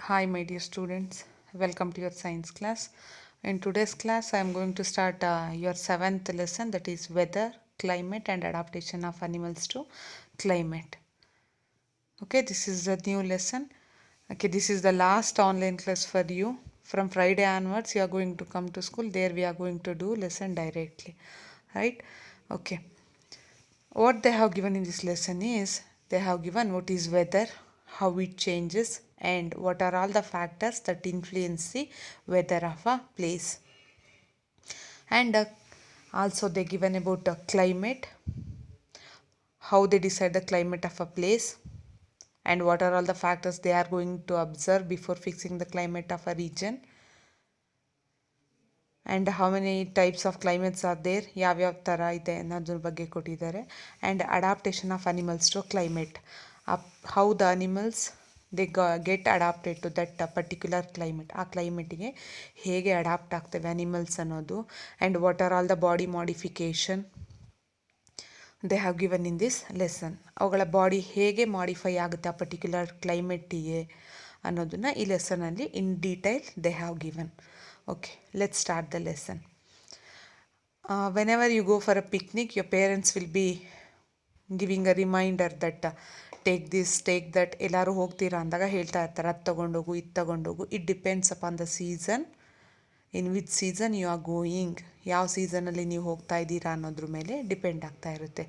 Hi, my dear students. Welcome to your science class. In today's class, I am going to start your seventh lesson, that is weather, climate, and adaptation of animals to climate. Okay, this is a new lesson. Okay, this is the last online class for you. From Friday onwards, you are going to come to school. There, we are going to do lesson directly. Right? Okay. What they have given in this lesson is they have given what is weather, how it changes, and what are all the factors that influence the weather of a place. And also they given about climate, how they decide the climate of a place, and what are all the factors they are going to observe before fixing the climate of a region, and how many types of climates are there, ಯಾವ್ಯಾವ ಥರ ಇದೆ ಅನ್ನೋದ್ರ ಬಗ್ಗೆ ಕೊಟ್ಟಿದ್ದಾರೆ. And adaptation of animals to climate, how the animals they get adapted to that particular climate, ಆ ಕ್ಲೈಮೇಟಿಗೆ ಹೇಗೆ adapt ಆಗ್ತವೆ ಅನಿಮಲ್ಸ್ ಅನ್ನೋದು. And what are all the body modification they have given in this lesson. ಅವುಗಳ body ಹೇಗೆ modify ಆಗುತ್ತೆ ಆ particular ಕ್ಲೈಮೇಟಿಗೆ ಅನ್ನೋದನ್ನು ಈ ಲೆಸನಲ್ಲಿ in detail they have given. Okay, let's start the lesson. Whenever you go for a picnic, your parents will be giving a reminder that take this, take that. ಎಲ್ಲರೂ ಹೋಗ್ತೀರಾ ಅಂದಾಗ ಹೇಳ್ತಾ ಇರ್ತಾರೆ, ಅದು ತೊಗೊಂಡೋಗು, ಇದು ತೊಗೊಂಡೋಗು. It depends upon the season, in which season you are going, ಯಾವ ಸೀಸನಲ್ಲಿ ನೀವು ಹೋಗ್ತಾ ಇದ್ದೀರಾ ಅನ್ನೋದ್ರ ಮೇಲೆ ಡಿಪೆಂಡ್ ಆಗ್ತಾ ಇರುತ್ತೆ.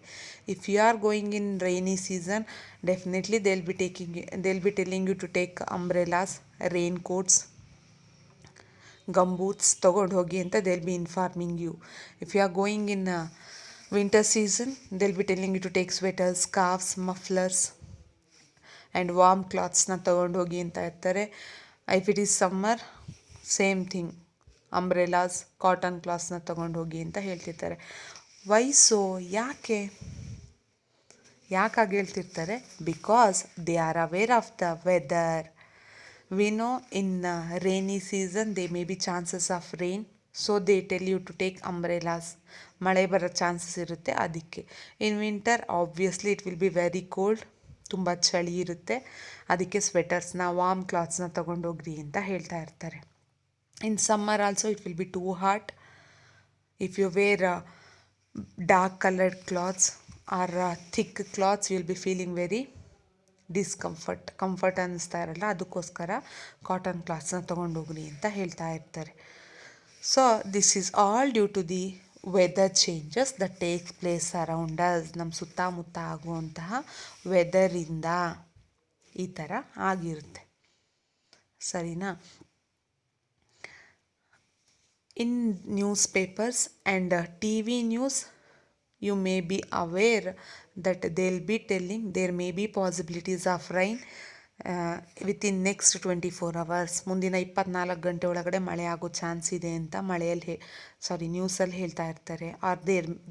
If you are going in rainy season, definitely they will be telling you to take umbrellas, rain coats, gumboots ತೊಗೊಂಡು ಹೋಗಿ ಅಂತ they will be informing you. If you are going in winter season, they will be telling you to take sweaters, scarfs, mufflers and warm ಕ್ಲಾತ್ಸ್ನ ತೊಗೊಂಡು ಹೋಗಿ ಅಂತ ಇರ್ತಾರೆ. If it is summer, same thing, umbrellas, cotton ಕ್ಲಾತ್ಸ್ನ ತೊಗೊಂಡು ಹೋಗಿ ಅಂತ ಹೇಳ್ತಿರ್ತಾರೆ. ವೈಸೋ, ಯಾಕಾಗಿ ಹೇಳ್ತಿರ್ತಾರೆ? Because they are aware of the weather. We know in rainy season there may be chances of rain, so they tell you to take umbrellas. ಮಳೆ ಬರೋ chances ಇರುತ್ತೆ ಅದಕ್ಕೆ. ಇನ್ winter obviously it will be very cold, ತುಂಬ ಚಳಿ ಇರುತ್ತೆ, ಅದಕ್ಕೆ ಸ್ವೆಟರ್ಸ್ನ, warm ಕ್ಲಾತ್ಸ್ನ ತೊಗೊಂಡೋಗ್ರಿ ಅಂತ ಹೇಳ್ತಾ ಇರ್ತಾರೆ. In summer also it will be too hot. If you wear dark coloured clothes or thick clothes, you will be feeling very comfort ಅನ್ನಿಸ್ತಾ ಇರಲ್ಲ, ಅದಕ್ಕೋಸ್ಕರ ಕಾಟನ್ ಕ್ಲಾತ್ಸ್ನ ತೊಗೊಂಡೋಗ್ರಿ ಅಂತ ಹೇಳ್ತಾ ಇರ್ತಾರೆ. So this is all due to the weather changes that takes place around us. ನಮ್ಮ ಸುತ್ತಮುತ್ತ ಆಗುವಂತಹ ವೆದರಿಂದ ಈ ಥರ ಆಗಿರುತ್ತೆ, ಸರಿನಾ? In newspapers and TV news, you may be aware that they'll be telling there may be possibilities of rain within next 24 hours. ಮುಂದಿನ 24 ಗಂಟೆ ಒಳಗಡೆ ಮಳೆ ಆಗೋ ಚಾನ್ಸ್ ಇದೆ ಅಂತ ನ್ಯೂಸಲ್ಲಿ ಹೇಳ್ತಾ ಇರ್ತಾರೆ. Or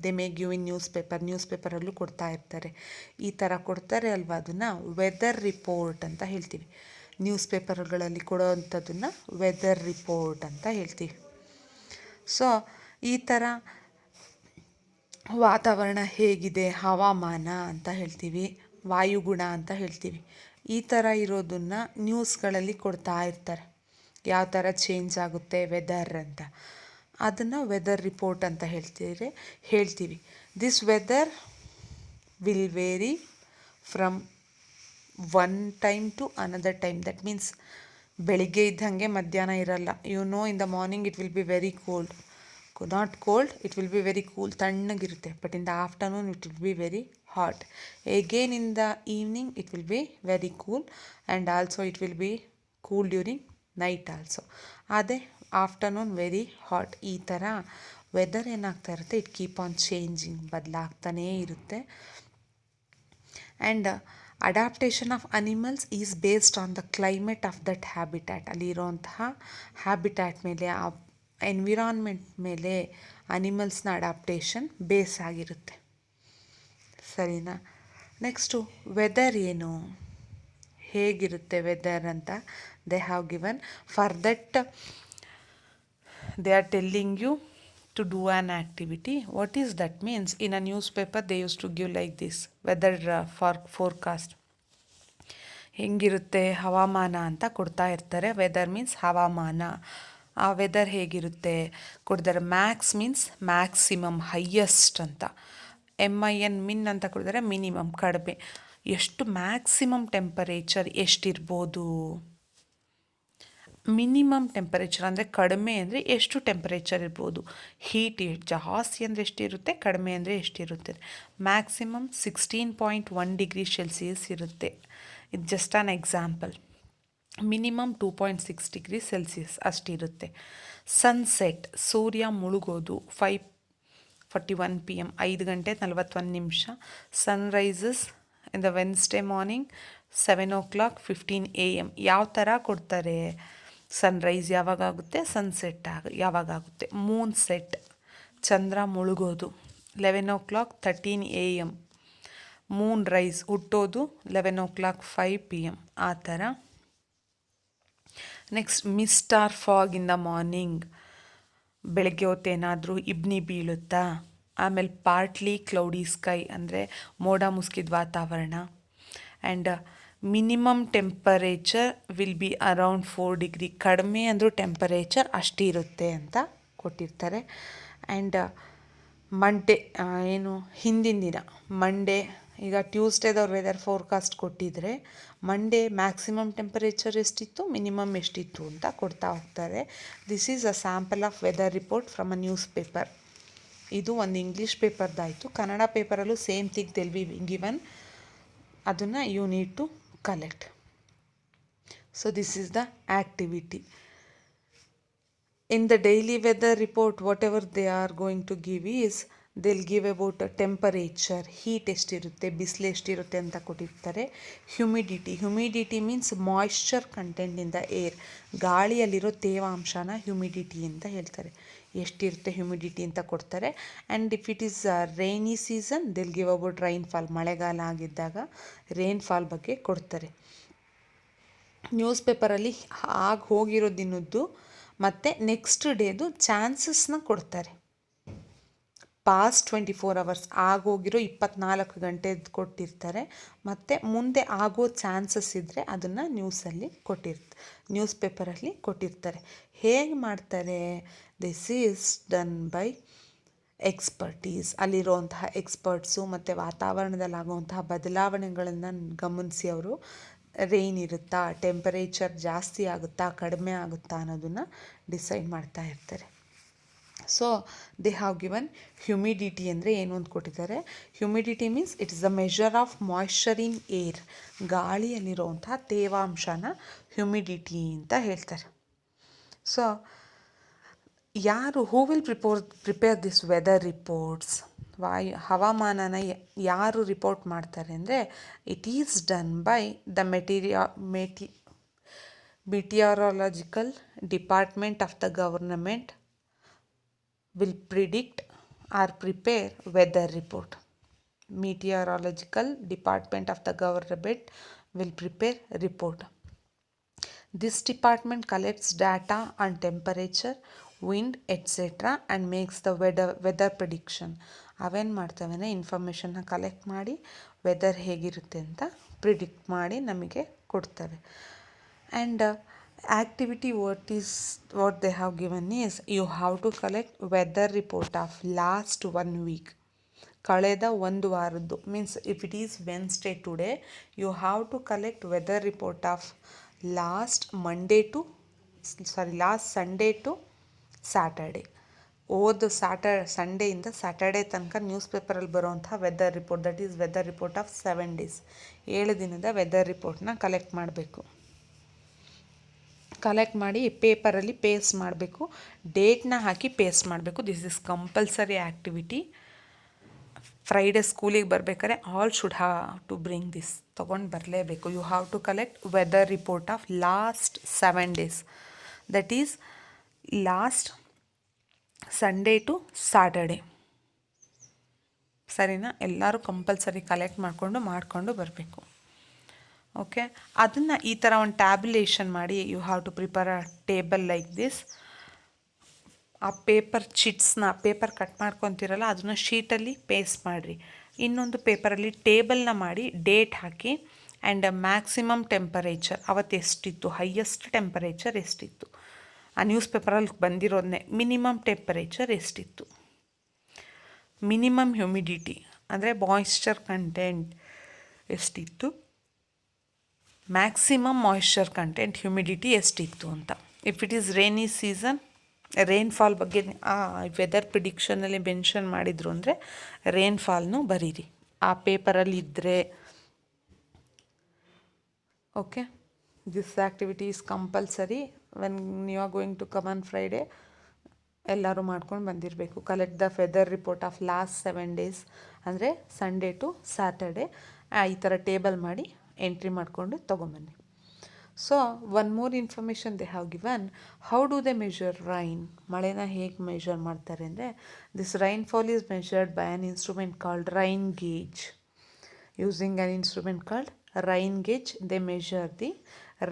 they may give in ನ್ಯೂಸ್ ಪೇಪರಲ್ಲೂ ಕೊಡ್ತಾ ಇರ್ತಾರೆ. ಈ ಥರ ಕೊಡ್ತಾರೆ ಅಲ್ವಾ, ಅದನ್ನು ವೆದರ್ ರಿಪೋರ್ಟ್ ಅಂತ ಹೇಳ್ತೀವಿ. ನ್ಯೂಸ್ ಪೇಪರ್ಗಳಲ್ಲಿ ಕೊಡೋವಂಥದ್ದನ್ನು ವೆದರ್ ರಿಪೋರ್ಟ್ ಅಂತ ಹೇಳ್ತೀವಿ. ಸೊ ಈ ಥರ ವಾತಾವರಣ ಹೇಗಿದೆ, ಹವಾಮಾನ ಅಂತ ಹೇಳ್ತೀವಿ, ವಾಯುಗುಣ ಅಂತ ಹೇಳ್ತೀವಿ. ಈ ಥರ ಇರೋದನ್ನು ನ್ಯೂಸ್ಗಳಲ್ಲಿ ಕೊಡ್ತಾ ಇರ್ತಾರೆ, ಯಾವ ಥರ ಚೇಂಜ್ ಆಗುತ್ತೆ ವೆದರ್ ಅಂತ. ಅದನ್ನು ವೆದರ್ ರಿಪೋರ್ಟ್ ಅಂತ ಹೇಳ್ತೀವಿ. This weather will vary from one time to another time. That means ಬೆಳಿಗ್ಗೆ ಇದ್ದಂಗೆ ಮಧ್ಯಾಹ್ನ ಇರಲ್ಲ. You know, in the morning it will be very cold, not cold, it will be very cool, ತಣ್ಣಗಿರುತ್ತೆ. But in the afternoon it will be very hot. Again in the evening it will be very cool, and also it will be cool during night also. ಅದೇ afternoon very hot. ಈ ಥರ weather ಏನಾಗ್ತಾ ಇರುತ್ತೆ, it keep on changing, ಬದಲಾಗ್ತಾನೇ ಇರುತ್ತೆ. And adaptation of animals is based on the climate of that habitat. ಅಲ್ಲಿರೋಂತಹ habitat ಮೇಲೆ, ಆ ಎನ್ವಿರಾನ್ಮೆಂಟ್ ಮೇಲೆ ಅನಿಮಲ್ಸ್ನ ಅಡಾಪ್ಟೇಷನ್ ಬೇಸ್ ಆಗಿರುತ್ತೆ, ಸರಿನಾ? ನೆಕ್ಸ್ಟು ವೆದರ್ ಏನು, ಹೇಗಿರುತ್ತೆ ವೆದರ್ ಅಂತ they have given. For that they are telling you to do an activity. What is that means? In a newspaper they used to give like this weather forecast. ಹೆಂಗಿರುತ್ತೆ ಹವಾಮಾನ ಅಂತ ಕೊಡ್ತಾ ಇರ್ತಾರೆ. Weather means ಹವಾಮಾನ, ಆ weather ಹೇಗಿರುತ್ತೆ ಕೊಡ್ತಾರೆ. Max means maximum, highest ಅಂತ. MIN ಮಿನ್ ಅಂತ ಕೊಡಿದರೆ ಮಿನಿಮಮ್ ಕಡಿಮೆ. ಎಷ್ಟು ಮ್ಯಾಕ್ಸಿಮಮ್ ಟೆಂಪರೇಚರ್ ಎಷ್ಟಿರ್ಬೋದು. ಮಿನಿಮಮ್ ಟೆಂಪರೇಚರ್ ಅಂದರೆ ಕಡಿಮೆ ಅಂದರೆ ಎಷ್ಟು ಟೆಂಪರೇಚರ್ ಇರ್ಬೋದು. ಹೀಟ್ ಜಾಸ್ತಿ ಅಂದರೆ ಎಷ್ಟಿರುತ್ತೆ, ಕಡಿಮೆ ಅಂದರೆ ಎಷ್ಟಿರುತ್ತೆ. ಮ್ಯಾಕ್ಸಿಮಮ್ 16.1 ಡಿಗ್ರಿ ಸೆಲ್ಸಿಯಸ್ ಇರುತ್ತೆ. ಇದು just an example. Minimum 2.6 degree Celsius ಅಷ್ಟಿರುತ್ತೆ. ಸನ್ಸೆಟ್, ಸೂರ್ಯ ಮುಳುಗೋದು 5:41 PM, 5:41. Sunrises in the Wednesday morning 7:15 AM. ಯಾವ ಥರ ಕೊಡ್ತಾರೆ, ಸನ್ರೈಸ್ ಯಾವಾಗಾಗುತ್ತೆ, ಸನ್ಸೆಟ್ ಯಾವಾಗಾಗುತ್ತೆ. ಮೂನ್ ಸೆಟ್, ಚಂದ್ರ ಮುಳುಗೋದು 11:13 AM. ಮೂನ್ ರೈಸ್, ಹುಟ್ಟೋದು 11:05 PM, ಆ ಥರ. Next mist or fog in the morning, ಬೆಳಗ್ಗೆ ಹೊತ್ತೇನಾದರೂ ಇಬ್ನಿ ಬೀಳುತ್ತಾ. ಆಮೇಲೆ ಪಾರ್ಟ್ಲಿ ಕ್ಲೌಡಿ ಸ್ಕೈ ಅಂದರೆ ಮೋಡ ಮುಸ್ಕಿದ ವಾತಾವರಣ. And minimum temperature will be around 4 degree, ಕಡಿಮೆ ಅಂದರೂ ಟೆಂಪರೇಚರ್ ಅಷ್ಟಿರುತ್ತೆ ಅಂತ ಕೊಟ್ಟಿರ್ತಾರೆ. ಆ್ಯಂಡ್ ಮಂಡೇ ಏನು ಹಿಂದಿನ ದಿನ ಮಂಡೇ, ಈಗ ಟ್ಯೂಸ್ಡೇದವ್ರು ವೆದರ್ ಫೋರ್ಕಾಸ್ಟ್ ಕೊಟ್ಟಿದ್ರೆ ಮಂಡೇ ಮ್ಯಾಕ್ಸಿಮಮ್ ಟೆಂಪರೇಚರ್ ಎಷ್ಟಿತ್ತು, ಮಿನಿಮಮ್ ಎಷ್ಟಿತ್ತು ಅಂತ ಕೊಡ್ತಾ ಹೋಗ್ತಾರೆ. This is a sample of weather report from a newspaper. ಇದು ಒಂದು ಇಂಗ್ಲೀಷ್ ಪೇಪರ್ದಾಯಿತು. ಕನ್ನಡ ಪೇಪರಲ್ಲೂ same thing will be given. ಅದನ್ನು you need to collect. So this is the activity. In the daily weather report, whatever they are going to give is, they'll give about a temperature, heat ಎಷ್ಟಿರುತ್ತೆ, ಬಿಸಿಲು ಎಷ್ಟಿರುತ್ತೆ ಅಂತ ಕೊಟ್ಟಿರ್ತಾರೆ. Humidity means moisture content in the air, ಗಾಳಿಯಲ್ಲಿರೋ ತೇವಾಂಶನ humidity ಅಂತ ಹೇಳ್ತಾರೆ. ಎಷ್ಟಿರುತ್ತೆ ಹ್ಯುಮಿಡಿಟಿ ಅಂತ ಕೊಡ್ತಾರೆ. And if it is rainy season, they'll give about rainfall, ಮಳೆಗಾಲ ಆಗಿದ್ದಾಗ ರೈನ್ಫಾಲ್ ಬಗ್ಗೆ ಕೊಡ್ತಾರೆ. ನ್ಯೂಸ್ ಪೇಪರಲ್ಲಿ ಆಗ ಹೋಗಿರೋ ದಿನದ್ದು ಮತ್ತು ನೆಕ್ಸ್ಟ್ ಡೇದು ಚಾನ್ಸಸ್ನ ಕೊಡ್ತಾರೆ. ಪಾಸ್ಟ್ 24 hours ಆಗೋಗಿರೋ 24 ಗಂಟೆದು ಕೊಟ್ಟಿರ್ತಾರೆ. ಮತ್ತು ಮುಂದೆ ಆಗೋ ಚಾನ್ಸಸ್ ಇದ್ದರೆ ಅದನ್ನು ನ್ಯೂಸ್ ಪೇಪರಲ್ಲಿ ಕೊಟ್ಟಿರ್ತಾರೆ. ಹೇಗೆ ಮಾಡ್ತಾರೆ, this is done by expertise. ಅಲ್ಲಿರುವಂತಹ ಎಕ್ಸ್ಪರ್ಟ್ಸು ಮತ್ತು ವಾತಾವರಣದಲ್ಲಾಗುವಂತಹ ಬದಲಾವಣೆಗಳನ್ನು ಗಮನಿಸಿ ಅವರು ರೈನ್ ಇರುತ್ತಾ, ಟೆಂಪರೇಚರ್ ಜಾಸ್ತಿ ಆಗುತ್ತಾ, ಕಡಿಮೆ ಆಗುತ್ತಾ ಅನ್ನೋದನ್ನು ಡಿಸೈಡ್ ಮಾಡ್ತಾ ಇರ್ತಾರೆ. So they have given humidity ಅಂದರೆ ಏನು ಅಂತ ಕೊಟ್ಟಿದ್ದಾರೆ. Humidity means it is the measure of moisture in air, ಗಾಳಿಯಲ್ಲಿರುವಂತಹ ತೇವಾಂಶನ ಹ್ಯುಮಿಡಿಟಿ ಅಂತ ಹೇಳ್ತಾರೆ. So who will prepare this weather reports, ಹವಾಮಾನನ ಯಾರು ರಿಪೋರ್ಟ್ ಮಾಡ್ತಾರೆ ಅಂದರೆ, it is done by the meteorological department of the government will predict or prepare weather report. Meteorological Department of the government will prepare report. This department collects data on temperature, wind, etc. and makes the weather prediction. ಅವೇನು ಮಾಡ್ತವೆ, ಇನ್ಫಾರ್ಮೇಷನ್ನ collect ಮಾಡಿ weather ಹೇಗಿರುತ್ತೆ ಅಂತ predict ಮಾಡಿ ನಮಗೆ ಕೊಡ್ತವೆ. And activity what they have given is, you have to collect weather report of last 1 week, ಕಳೆದ ಒಂದು ವಾರದ್ದು. Means if it is Wednesday today, you have to collect weather report of last Sunday to Saturday. ಸಂಡೇಯಿಂದ Saturday ತನಕ ನ್ಯೂಸ್ ಪೇಪರಲ್ಲಿ ಬರುವಂಥ weather report, that is weather report of 7 days, 7 ದಿನದ weather ರಿಪೋರ್ಟ್ನ ಕಲೆಕ್ಟ್ ಮಾಡಬೇಕು. ಕಲೆಕ್ಟ್ ಮಾಡಿ ಪೇಪರಲ್ಲಿ ಪೇಸ್ಟ್ ಮಾಡಬೇಕು, ಡೇಟ್ನ ಹಾಕಿ ಪೇಸ್ಟ್ ಮಾಡಬೇಕು. This is compulsory activity. Friday ಸ್ಕೂಲಿಗೆ ಬರ್ಬೇಕಾದ್ರೆ all should have to bring this, ತೊಗೊಂಡು ಬರಲೇಬೇಕು. You have to collect weather report of last 7 days, that is last Sunday to Saturday. ಸರಿನಾ? ಎಲ್ಲರೂ ಕಂಪಲ್ಸರಿ ಕಲೆಕ್ಟ್ ಮಾಡಿಕೊಂಡು ಬರಬೇಕು. ಓಕೆ, ಅದನ್ನು ಈ ಥರ ಒಂದು ಟ್ಯಾಬ್ಯುಲೇಷನ್ ಮಾಡಿ, you have to prepare a table like this. ಆ ಪೇಪರ್ ಕಟ್ ಮಾಡ್ಕೊತೀರಲ್ಲ, ಅದನ್ನು ಶೀಟಲ್ಲಿ ಪೇಸ್ಟ್ ಮಾಡಿರಿ. ಇನ್ನೊಂದು ಪೇಪರಲ್ಲಿ ಟೇಬಲ್ನ ಮಾಡಿ ಡೇಟ್ ಹಾಕಿ ಆ್ಯಂಡ್ ಮ್ಯಾಕ್ಸಿಮಮ್ ಟೆಂಪರೇಚರ್ ಅವತ್ತು ಎಷ್ಟಿತ್ತು, ಹೈಯೆಸ್ಟ್ ಟೆಂಪರೇಚರ್ ಎಷ್ಟಿತ್ತು, ಆ ನ್ಯೂಸ್ ಪೇಪರಲ್ಲಿ ಬಂದಿರೋದನ್ನೇ ಮಿನಿಮಮ್ ಟೆಂಪರೇಚರ್ ಎಷ್ಟಿತ್ತು, ಮಿನಿಮಮ್ ಹ್ಯುಮಿಡಿಟಿ ಅಂದರೆ ಮಾಯಿಶ್ಚರ್ ಕಂಟೆಂಟ್ ಎಷ್ಟಿತ್ತು, ಮ್ಯಾಕ್ಸಿಮಮ್ ಮಾಯಿಶ್ಚರ್ ಕಂಟೆಂಟ್ ಹ್ಯುಮಿಡಿಟಿ ಎಷ್ಟಿತ್ತು ಅಂತ. If it is rainy season rainfall ಬಗ್ಗೆ ವೆದರ್ ಪ್ರಿಡಿಕ್ಷನಲ್ಲಿ ಮೆನ್ಷನ್ ಮಾಡಿದ್ರು ಅಂದರೆ ರೇನ್ಫಾಲ್ನು ಬರೀರಿ ಆ ಪೇಪರಲ್ಲಿ ಇದ್ದರೆ. Okay, this activity is compulsory when you are going to come on Friday. ಎಲ್ಲರೂ ಮಾಡ್ಕೊಂಡು ಬಂದಿರಬೇಕು. Collect the weather report of last 7 days ಅಂದರೆ ಸಂಡೇ ಟು ಸ್ಯಾಟರ್ಡೇ. ಈ ಥರ ಟೇಬಲ್ ಮಾಡಿ ಎಂಟ್ರಿ ಮಾಡಿಕೊಂಡು ತೊಗೊಂಬನ್ನಿ. So one more information they have given. How do they measure rain? ಮಳೆನ ಹೇಗೆ ಮೆಷರ್ ಮಾಡ್ತಾರೆ ಅಂದರೆ, this rainfall is measured by an instrument called rain gauge. Using an instrument called rain gauge they measure the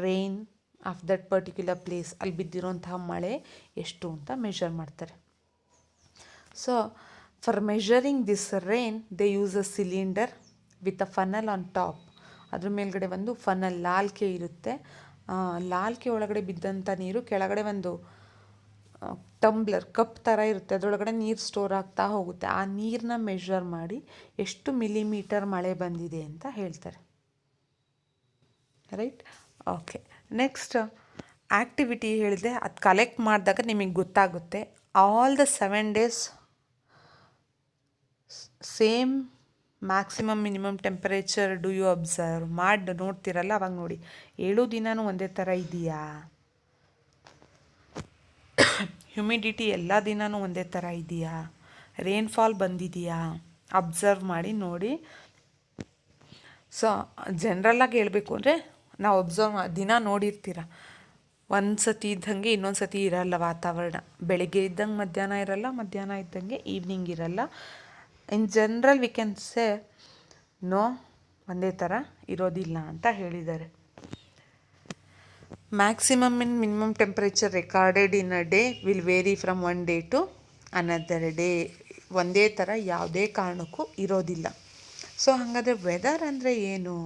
rain of that particular place. ಅಲ್ಲಿ ಬಿದ್ದಿರೋಂತಹ ಮಳೆ ಎಷ್ಟು ಅಂತ measure ಮಾಡ್ತಾರೆ. So for measuring this rain they use a cylinder with a funnel on top. ಅದ್ರ ಮೇಲ್ಗಡೆ ಒಂದು funnel ಲಾಲ್ಕೆ ಇರುತ್ತೆ. ಲಾಲ್ಕೆ ಒಳಗಡೆ ಬಿದ್ದಂಥ ನೀರು ಕೆಳಗಡೆ ಒಂದು ಟಂಬ್ಲರ್ ಕಪ್ ಥರ ಇರುತ್ತೆ, ಅದರೊಳಗಡೆ ನೀರು ಸ್ಟೋರ್ ಆಗ್ತಾ ಹೋಗುತ್ತೆ. ಆ ನೀರನ್ನ ಮೆಷರ್ ಮಾಡಿ ಎಷ್ಟು ಮಿಲಿಮೀಟರ್ ಮಳೆ ಬಂದಿದೆ ಅಂತ ಹೇಳ್ತಾರೆ. Right, okay. ನೆಕ್ಸ್ಟ್ ಆ್ಯಕ್ಟಿವಿಟಿ ಹೇಳಿದೆ, ಅದು ಕಲೆಕ್ಟ್ ಮಾಡಿದಾಗ ನಿಮಗೆ ಗೊತ್ತಾಗುತ್ತೆ. All the 7 days same maximum minimum temperature do you observe ಮಾಡಿ ನೋಡ್ತಿರಲ್ಲ, ಅವಾಗ ನೋಡಿ 7 ದಿನವೂ ಒಂದೇ ಥರ ಇದೆಯಾ, ಹ್ಯುಮಿಡಿಟಿ ಎಲ್ಲ ದಿನವೂ ಒಂದೇ ಥರ ಇದೆಯಾ, ರೇನ್ಫಾಲ್ ಬಂದಿದೆಯಾ, ಅಬ್ಸರ್ವ್ ಮಾಡಿ ನೋಡಿ. ಸೊ ಜನ್ರಲ್ಲಾಗಿ ಹೇಳಬೇಕು ಅಂದರೆ ನಾವು ಅಬ್ಸರ್ವ್ ದಿನ ನೋಡಿರ್ತೀರ, ಒಂದು ಸತಿ ಇದ್ದಂಗೆ ಇನ್ನೊಂದು ಸತಿ ಇರಲ್ಲ ವಾತಾವರಣ. ಬೆಳಗ್ಗೆ ಇದ್ದಂಗೆ ಮಧ್ಯಾಹ್ನ ಇರಲ್ಲ, ಮಧ್ಯಾಹ್ನ ಇದ್ದಂಗೆ ಈವ್ನಿಂಗ್ ಇರಲ್ಲ. In general we can say no, ಒಂದೇ ಥರ ಇರೋದಿಲ್ಲ ಅಂತ ಹೇಳಿದ್ದಾರೆ. Maximum and minimum temperature recorded in a day will vary from one day to another day. ಒಂದೇ ಥರ ಯಾವುದೇ ಕಾರಣಕ್ಕೂ ಇರೋದಿಲ್ಲ. ಸೊ ಹಾಗಾದರೆ ವೆದರ್ ಅಂದರೆ ಏನು?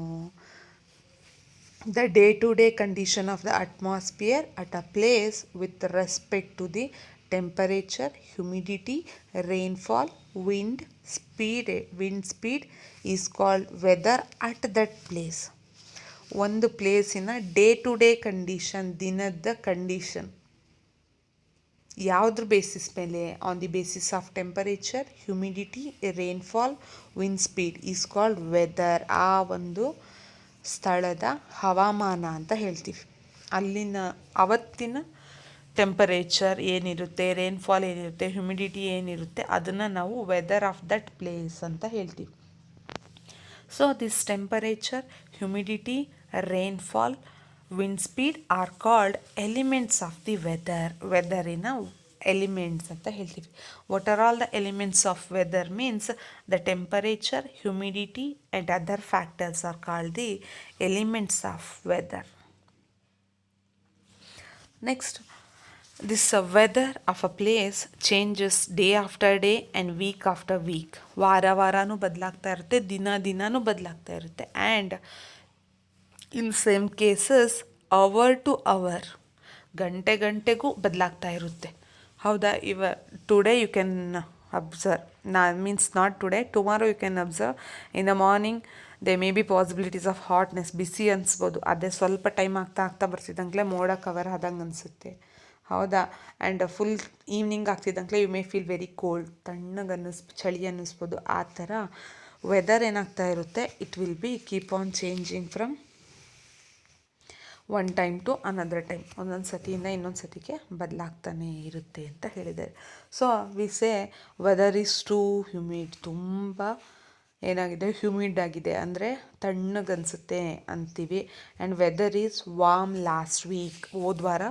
The day to day condition of the atmosphere at a place with respect to the temperature, humidity, rainfall, wind speed is called weather at that place. ಒಂದು ಪ್ಲೇಸಿನ ಡೇ ಟು ಡೇ ಕಂಡೀಷನ್, ದಿನದ condition ಯಾವುದ್ರ basis ಮೇಲೆ? On the basis of temperature, humidity, rainfall, wind speed is called weather. ಆ ಒಂದು ಸ್ಥಳದ ಹವಾಮಾನ ಅಂತ ಹೇಳ್ತೀವಿ. ಅಲ್ಲಿನ ಅವತ್ತಿನ ಟೆಂಪರೇಚರ್ ಏನಿರುತ್ತೆ, ರೇನ್ಫಾಲ್ ಏನಿರುತ್ತೆ, ಹ್ಯುಮಿಡಿಟಿ ಏನಿರುತ್ತೆ, ಅದನ್ನು ನಾವು ವೆದರ್ ಆಫ್ ದಟ್ ಪ್ಲೇಸ್ ಅಂತ ಹೇಳ್ತೀವಿ. So this temperature, humidity, rainfall, wind speed are called elements of the weather. ವೆದರಿನ ಎಲಿಮೆಂಟ್ಸ್ ಅಂತ ಹೇಳ್ತೀವಿ. What are all the elements of weather means the temperature, humidity and other factors are called the elements of weather. Next, this weather of a place changes day after day and week after week. ವಾರನೂ ಬದಲಾಗ್ತಾ ಇರುತ್ತೆ, ದಿನನೂ ಬದಲಾಗ್ತಾ ಇರುತ್ತೆ. And in same cases hour to hour, ಗಂಟೆಗೂ ಬದಲಾಗ್ತಾ ಇರುತ್ತೆ. ಹೌದಾ? Today you can observe, means not today, tomorrow you can observe in the morning they may be possibilities of hotness, ಬಿಸಿ ಅನಿಸ್ಬೋದು. ಅದೇ ಸ್ವಲ್ಪ ಟೈಮ್ ಆಗ್ತಾ ಬರ್ತಿದ್ದಂಗೆ ಮೋಡ ಕವರ್ ಆದಂಗೆ ಅನಿಸುತ್ತೆ. ಹೌದಾ? ಆ್ಯಂಡ್ ಫುಲ್ ಈವ್ನಿಂಗ್ ಆಗ್ತಿದ್ದಂಗೆ you may feel very cold, ತಣ್ಣಗೆ ಚಳಿ ಅನ್ನಿಸ್ಬೋದು. ಆ ಥರ ವೆದರ್ ಏನಾಗ್ತಾ ಇರುತ್ತೆ, it will be keep on changing from one time to another time. ಒಂದೊಂದು ಸತಿಯಿಂದ ಇನ್ನೊಂದು ಸತಿಗೆ ಬದಲಾಗ್ತಾನೆ ಇರುತ್ತೆ ಅಂತ ಹೇಳಿದ್ದಾರೆ. So we say weather is too humid. ತುಂಬ ಏನಾಗಿದೆ, ಹ್ಯುಮಿಡ್ ಆಗಿದೆ ಅಂದರೆ ತಣ್ಣಗನ್ಸುತ್ತೆ ಅಂತೀವಿ. And weather is warm last week. ಹೋದ ವಾರ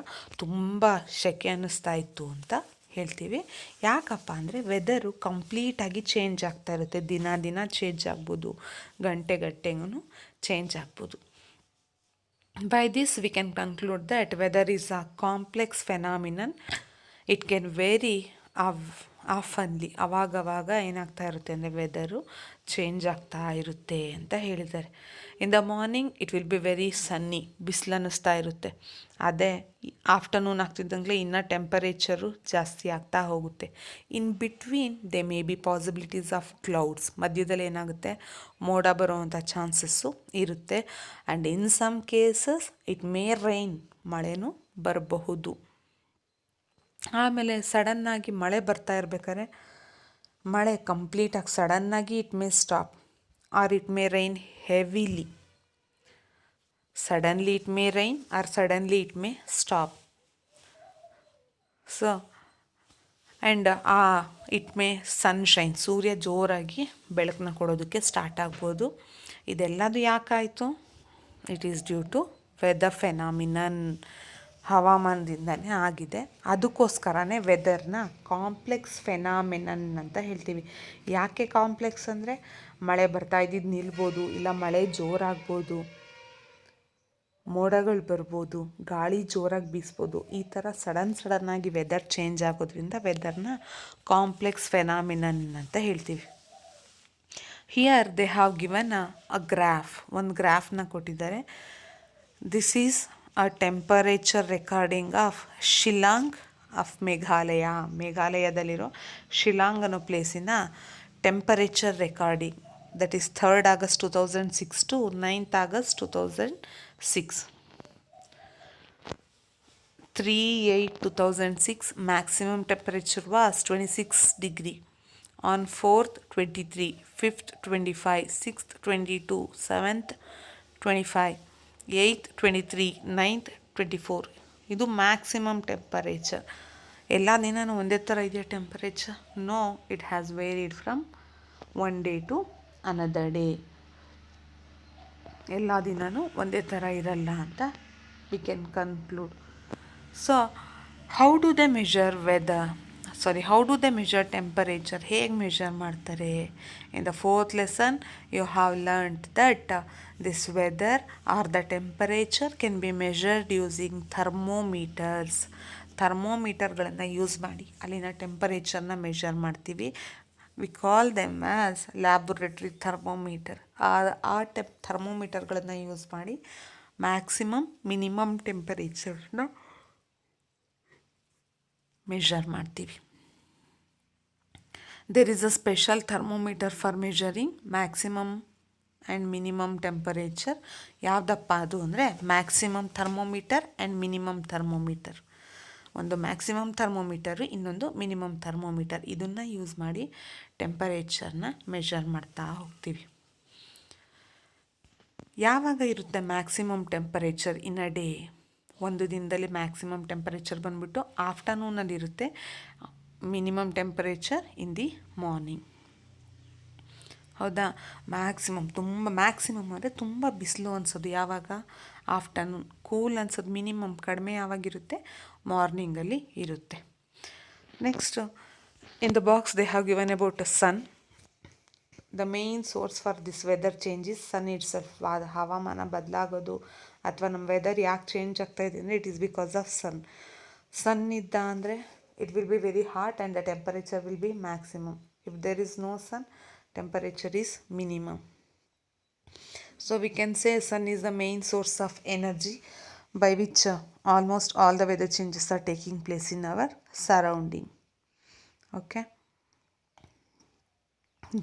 ತುಂಬ ಸೆಕೆ ಅನ್ನಿಸ್ತಾ ಇತ್ತು ಅಂತ ಹೇಳ್ತೀವಿ. ಯಾಕಪ್ಪ ಅಂದರೆ ವೆದರು ಕಂಪ್ಲೀಟಾಗಿ ಚೇಂಜ್ ಆಗ್ತಾ ಇರುತ್ತೆ. ದಿನ ಚೇಂಜ್ ಆಗ್ಬೋದು, ಗಂಟೆಗೂ ಚೇಂಜ್ ಆಗ್ಬೋದು. By this we can conclude that weather is a complex phenomenon. It can vary ಆಫನ್ಲಿ ಅವಾಗವಾಗ ಏನಾಗ್ತಾ ಇರುತ್ತೆ ಅಂದರೆ ವೆದರು ಚೇಂಜ್ ಆಗ್ತಾ ಇರುತ್ತೆ ಅಂತ ಹೇಳಿದ್ದಾರೆ. In the morning it will be very sunny, ಬಿಸಿಲು ಅನ್ನಿಸ್ತಾ ಇರುತ್ತೆ. ಅದೇ ಆಫ್ಟರ್ನೂನ್ ಆಗ್ತಿದ್ದಂಗೆ ಇನ್ನೂ ಟೆಂಪರೇಚರು ಜಾಸ್ತಿ ಆಗ್ತಾ ಹೋಗುತ್ತೆ. In between they may be possibilities of clouds, ಮಧ್ಯದಲ್ಲಿ ಏನಾಗುತ್ತೆ ಮೋಡ ಬರುವಂಥ ಚಾನ್ಸಸ್ಸು ಇರುತ್ತೆ. And in some cases it may rain, ಮಳೆನೂ ಬರಬಹುದು. ಆಮೇಲೆ ಸಡನ್ನಾಗಿ ಮಳೆ ಬರ್ತಾ ಇರ್ಬೇಕಾದ್ರೆ ಮಳೆ ಕಂಪ್ಲೀಟಾಗಿ ಸಡನ್ನಾಗಿ it may stop or it may rain heavily. Suddenly it may rain or suddenly it may stop. So and it may sunshine, ಸೂರ್ಯ ಜೋರಾಗಿ ಬೆಳಕನ್ನ ಕೊಡೋದಕ್ಕೆ ಸ್ಟಾರ್ಟ್ ಆಗ್ಬೋದು. ಇದೆಲ್ಲದು ಯಾಕಾಯಿತು? It is due to weather phenomenon, ಹವಾಮಾನದಿಂದನೇ ಆಗಿದೆ. ಅದಕ್ಕೋಸ್ಕರನೇ ವೆದರ್ನ ಕಾಂಪ್ಲೆಕ್ಸ್ ಫೆನಾಮಿನನ್ ಅಂತ ಹೇಳ್ತೀವಿ. ಯಾಕೆ ಕಾಂಪ್ಲೆಕ್ಸ್ ಅಂದರೆ ಮಳೆ ಬರ್ತಾ ಇದ್ದಿದ್ದು ನಿಲ್ಬೋದು, ಇಲ್ಲ ಮಳೆ ಜೋರಾಗ್ಬೋದು, ಮೋಡಗಳು ಬರ್ಬೋದು, ಗಾಳಿ ಜೋರಾಗಿ ಬೀಸ್ಬೋದು. ಈ ಥರ ಸಡನ್ನಾಗಿ ವೆದರ್ ಚೇಂಜ್ ಆಗೋದ್ರಿಂದ ವೆದರ್ನ ಕಾಂಪ್ಲೆಕ್ಸ್ ಫೆನಾಮಿನನ್ ಅಂತ ಹೇಳ್ತೀವಿ. Here they have given a graph, ಒಂದು ಗ್ರಾಫ್ನ ಕೊಟ್ಟಿದ್ದಾರೆ. This is a temperature recording of Shillong of ಮೇಘಾಲಯದಲ್ಲಿರೋ ಶಿಲ್ಲಾಂಗ್ ಅನ್ನೋ ಪ್ಲೇಸಿನ temperature recording. That is 3rd August 2006 to 9th August 2006. 3/8/2006 maximum temperature was 26 degree. On 4th 23, 5th 25, 6th 22, 7th 25, 8th 23, 9th 24. ಇದು maximum temperature. ಎಲ್ಲ ದಿನವೂ ಒಂದೇ ಥರ ಇದೆಯಾ temperature? No, it has varied from one day to another day. ಎಲ್ಲ ದಿನವೂ ಒಂದೇ ಥರ ಇರಲ್ಲ ಅಂತ we can conclude. So how do they measure temperature? ಹೇಗೆ ಮೆಷರ್ ಮಾಡ್ತಾರೆ? In the 4th lesson you have learned that this weather or the temperature can be measured using thermometers. ಥರ್ಮೋಮೀಟರ್ಗಳನ್ನು use ಮಾಡಿ ಅಲ್ಲಿನ ಟೆಂಪರೇಚರ್ನ ಮೆಷರ್ ಮಾಡ್ತೀವಿ. We call them as laboratory thermometer. ಥರ್ಮೋಮೀಟರ್ಗಳನ್ನು use ಮಾಡಿ maximum minimum ಟೆಂಪರೇಚರ್ನ ಮೆಷರ್ ಮಾಡ್ತೀವಿ. There is a special thermometer for measuring maximum and minimum temperature. ಯಾವುದಪ್ಪ ಅದು ಅಂದರೆ maximum thermometer and minimum thermometer. ಒಂದು ಮ್ಯಾಕ್ಸಿಮಮ್ ಥರ್ಮೋಮೀಟರು, ಇನ್ನೊಂದು ಮಿನಿಮಮ್ ಥರ್ಮೋಮೀಟರ್. ಇದನ್ನು ಯೂಸ್ ಮಾಡಿ ಟೆಂಪರೇಚರ್ನ ಮೆಷರ್ ಮಾಡ್ತಾ ಹೋಗ್ತೀವಿ. ಯಾವಾಗ ಇರುತ್ತೆ maximum temperature in a day? ಒಂದು ದಿನದಲ್ಲಿ ಮ್ಯಾಕ್ಸಿಮಮ್ ಟೆಂಪರೇಚರ್ ಬಂದುಬಿಟ್ಟು ಆಫ್ಟರ್ನೂನಲ್ಲಿ ಇರುತ್ತೆ. Minimum temperature in the morning. ಹೌದಾ? ಮ್ಯಾಕ್ಸಿಮಮ್ ಅಂದರೆ ತುಂಬ ಬಿಸಿಲು ಅನಿಸೋದು ಯಾವಾಗ? ಆಫ್ಟರ್ನೂನ್. ಕೂಲ್ ಅನ್ಸೋದು ಮಿನಿಮಮ್ ಕಡಿಮೆ ಯಾವಾಗಿರುತ್ತೆ? ಮಾರ್ನಿಂಗಲ್ಲಿ ಇರುತ್ತೆ. Next in the box they have given about sun. The main source for this weather changes sun itself. ಹವಾಮಾನ ಬದಲಾಗೋದು ಅಥವಾ ನಮ್ಮ ವೆದರ್ ಯಾಕೆ ಚೇಂಜ್ ಆಗ್ತಾ ಇದೆ ಅಂದರೆ it is because of sun. Sun ಇದ್ದ ಅಂದರೆ it will be very hot and the temperature will be maximum. If there is no sun, temperature is minimum. So we can say sun is the main source of energy by which almost all the weather changes are taking place in our surrounding. Okay,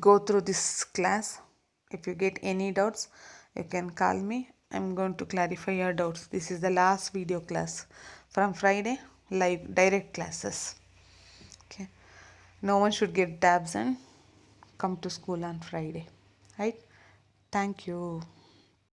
go through this class. If you get any doubts, you can call me. I'm going to clarify your doubts. This is the last video class. From Friday, live direct classes. Okay, no one should get tabs and come to school on Friday, right? Thank you.